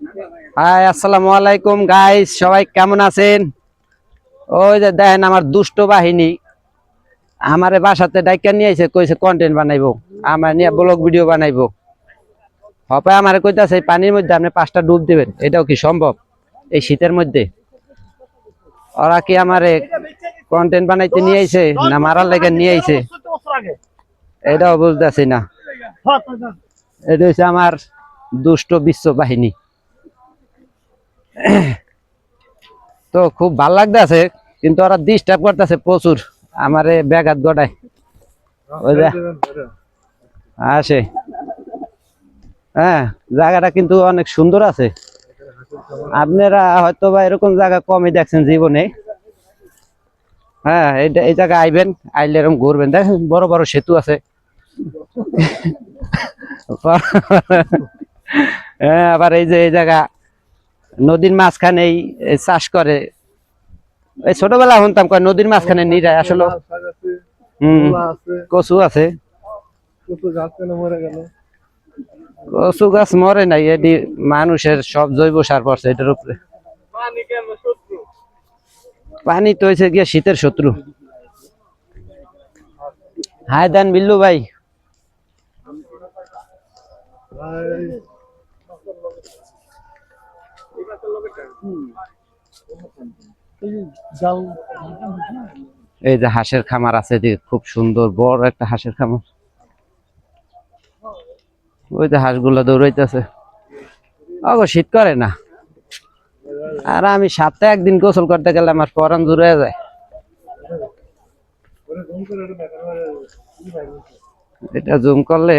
High, আসসালামু আলাইকুম guys, সবাই কেমন আছেন? ওই যে দেখেন আমার দুষ্ট বাহিনী আমারে বাসাতে ডাইকা নিয়ে আইছে, কইছে কন্টেন্ট বানাইবো, আমার নিয়ে ব্লগ ভিডিও বানাইবো। হপায় আমারে কইতাছে এই পানির মধ্যে আপনি 5টা ডুব দিবেন, এটাও কি সম্ভব এই শীতের মধ্যে? ওরা কি আমারে কন্টেন্ট বানাইতে নিয়ে আইছে না মারার লেগে নিয়ে আইছে, এটাও বুঝতেছি না। এটা হচ্ছে আমার দুষ্ট বিশ্ব বাহিনী। তো খুব ভাল লাগতেছে, কিন্তু ওরা ডিস্টার্ব করতেছে প্রচুর, আমারে ব্যাঘাত ঘটায়। ওই যে আসে, হ্যাঁ, জায়গাটা কিন্তু অনেক সুন্দর আছে। আপনারা হয়তো বা এরকম জায়গা কমই দেখছেন জীবনে। হ্যাঁ, এই জায়গায় আইবেন, আইলে এরকম ঘুরবেন, দেখেন বড় বড় সেতু আছে। হ্যাঁ, আবার এই যে এই জায়গা নদীর মাঝখানে চাষ করে। এই ছোটবেলা শুনতাম কয় নদীর মাঝখানে নিরায়, আসলে কচু আছে। কচু গাছ মরে নাই, এটি মানুষের সব জৈব সার পড়ছে এটার উপরে। পানি তো হয়েছে গিয়ে শীতের শত্রু। হাই দেন বিল্লু ভাই। এই যে হাঁসের খামার আছে, খুব সুন্দর বড় একটা হাঁসের খামার। ওই যে হাঁসগুলো দৌড়াইতেছে। অগো শীত করে না, আর আমি সপ্তাহে একদিন গোসল করতে গেলে আমার পরান জুড়ে যায়। এটা জুম করলে